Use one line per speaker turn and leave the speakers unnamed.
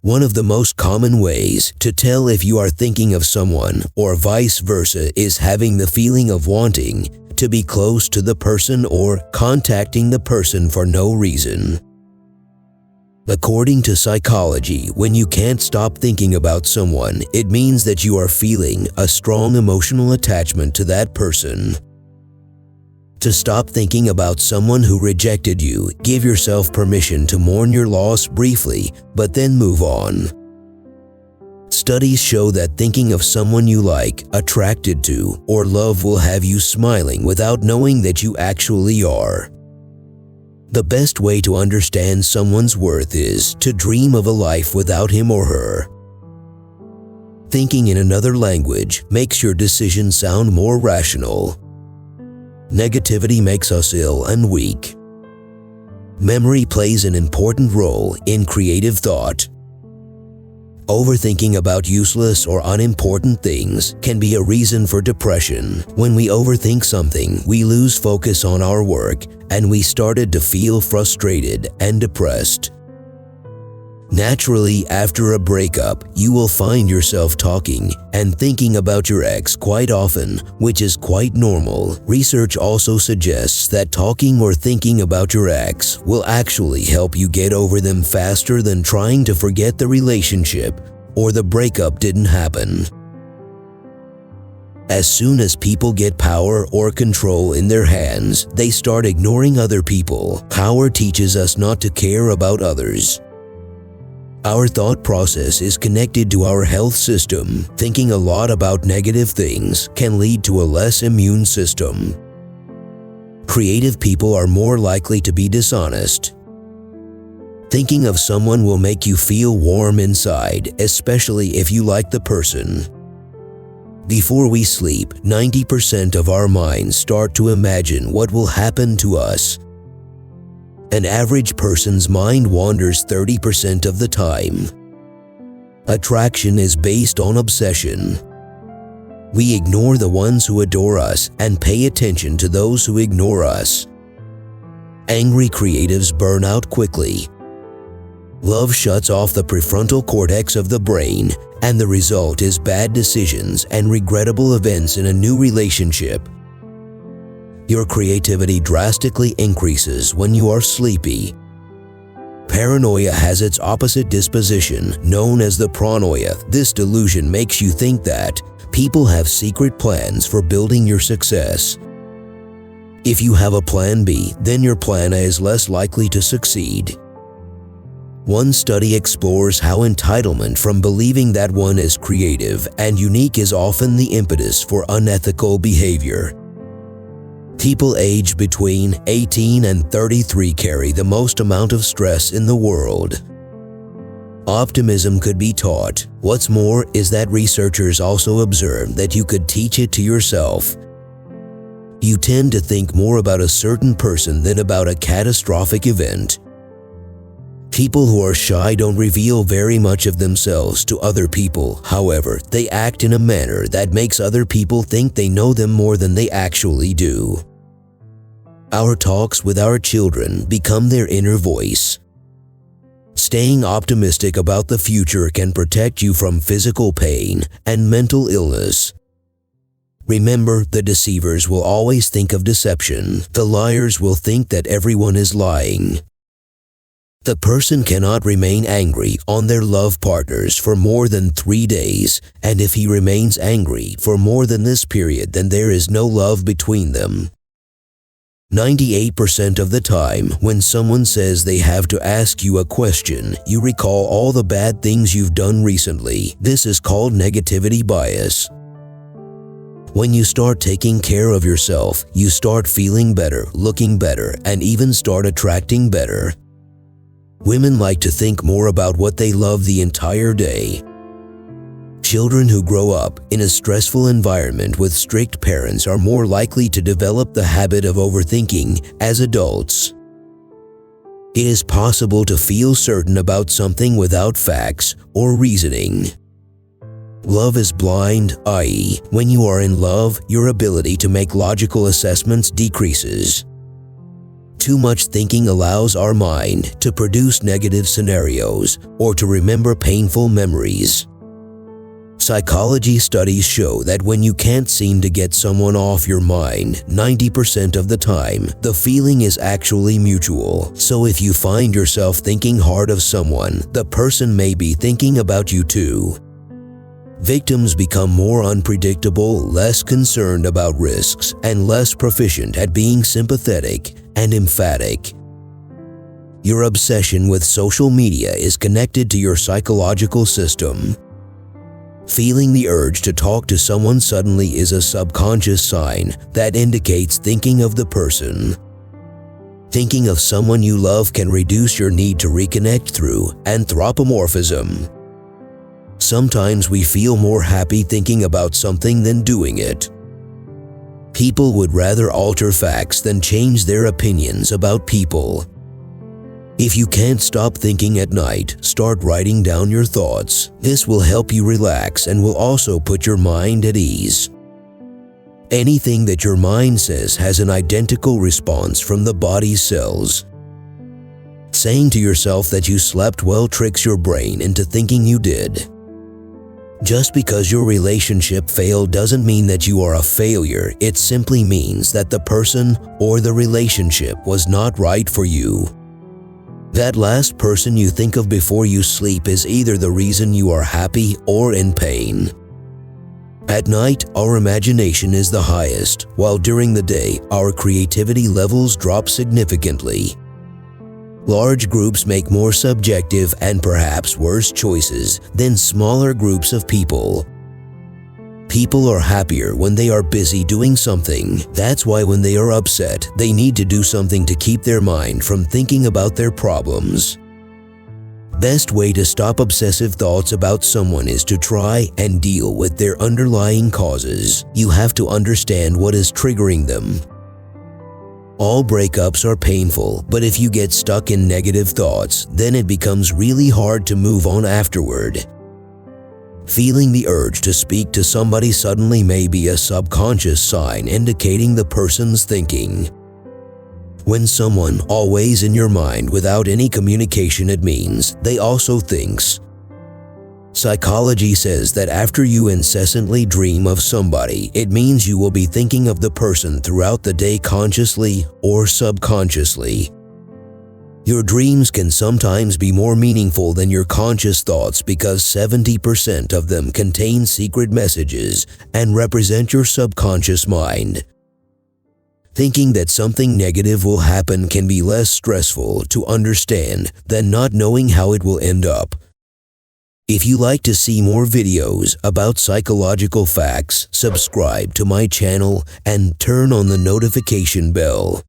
One of the most common ways to tell if you are thinking of someone or vice versa is having the feeling of wanting to be close to the person or contacting the person for no reason. According to psychology, when you can't stop thinking about someone, it means that you are feeling a strong emotional attachment to that person. To stop thinking about someone who rejected you, give yourself permission to mourn your loss briefly, but then move on. Studies show that thinking of someone you like, attracted to, or love will have you smiling without knowing that you actually are. The best way to understand someone's worth is to dream of a life without him or her. Thinking in another language makes your decision sound more rational. Negativity makes us ill and weak. Memory plays an important role in creative thought. Overthinking about useless or unimportant things can be a reason for depression. When we overthink something, we lose focus on our work and we started to feel frustrated and depressed. Naturally, after a breakup, you will find yourself talking and thinking about your ex quite often, which is quite normal. Research also suggests that talking or thinking about your ex will actually help you get over them faster than trying to forget the relationship or the breakup didn't happen. As soon as people get power or control in their hands, they start ignoring other people. Power teaches us not to care about others. Our thought process is connected to our health system. Thinking a lot about negative things can lead to a less immune system. Creative people are more likely to be dishonest. Thinking of someone will make you feel warm inside, especially if you like the person. Before we sleep, 90% of our minds start to imagine what will happen to us. An average person's mind wanders 30% of the time. Attraction is based on obsession. We ignore the ones who adore us and pay attention to those who ignore us. Angry creatives burn out quickly. Love shuts off the prefrontal cortex of the brain, and the result is bad decisions and regrettable events in a new relationship. Your creativity drastically increases when you are sleepy. Paranoia has its opposite disposition, known as the pronoia. This delusion makes you think that people have secret plans for building your success. If you have a plan B, then your plan A is less likely to succeed. One study explores how entitlement from believing that one is creative and unique is often the impetus for unethical behavior. People aged between 18 and 33 carry the most amount of stress in the world. Optimism could be taught. What's more is that researchers also observed that you could teach it to yourself. You tend to think more about a certain person than about a catastrophic event. People who are shy don't reveal very much of themselves to other people. However, they act in a manner that makes other people think they know them more than they actually do. Our talks with our children become their inner voice. Staying optimistic about the future can protect you from physical pain and mental illness. Remember, the deceivers will always think of deception. The liars will think that everyone is lying. The person cannot remain angry on their love partners for more than 3 days, and if he remains angry for more than this period, then there is no love between them. 98% of the time, when someone says they have to ask you a question, you recall all the bad things you've done recently. This is called negativity bias. When you start taking care of yourself, you start feeling better, looking better, and even start attracting better. Women like to think more about what they love the entire day. Children who grow up in a stressful environment with strict parents are more likely to develop the habit of overthinking as adults. It is possible to feel certain about something without facts or reasoning. Love is blind, i.e., when you are in love, your ability to make logical assessments decreases. Too much thinking allows our mind to produce negative scenarios or to remember painful memories. Psychology studies show that when you can't seem to get someone off your mind 90% of the time, the feeling is actually mutual. So if you find yourself thinking hard of someone, the person may be thinking about you too. Victims become more unpredictable, less concerned about risks, and less proficient at being sympathetic and emphatic. Your obsession with social media is connected to your psychological system. Feeling the urge to talk to someone suddenly is a subconscious sign that indicates thinking of the person. Thinking of someone you love can reduce your need to reconnect through anthropomorphism. Sometimes we feel more happy thinking about something than doing it. People would rather alter facts than change their opinions about people. If you can't stop thinking at night, start writing down your thoughts. This will help you relax and will also put your mind at ease. Anything that your mind says has an identical response from the body's cells. Saying to yourself that you slept well tricks your brain into thinking you did. Just because your relationship failed doesn't mean that you are a failure. It simply means that the person or the relationship was not right for you. That last person you think of before you sleep is either the reason you are happy or in pain. At night, our imagination is the highest, while during the day, our creativity levels drop significantly. Large groups make more subjective and perhaps worse choices than smaller groups of people. People are happier when they are busy doing something. That's why when they are upset, they need to do something to keep their mind from thinking about their problems. Best way to stop obsessive thoughts about someone is to try and deal with their underlying causes. You have to understand what is triggering them. All breakups are painful, but if you get stuck in negative thoughts, then it becomes really hard to move on afterward. Feeling the urge to speak to somebody suddenly may be a subconscious sign indicating the person's thinking. When someone always in your mind without any communication, it means they also thinks. Psychology says that after you incessantly dream of somebody, it means you will be thinking of the person throughout the day consciously or subconsciously. Your dreams can sometimes be more meaningful than your conscious thoughts because 70% of them contain secret messages and represent your subconscious mind. Thinking that something negative will happen can be less stressful to understand than not knowing how it will end up. If you like to see more videos about psychological facts, subscribe to my channel and turn on the notification bell.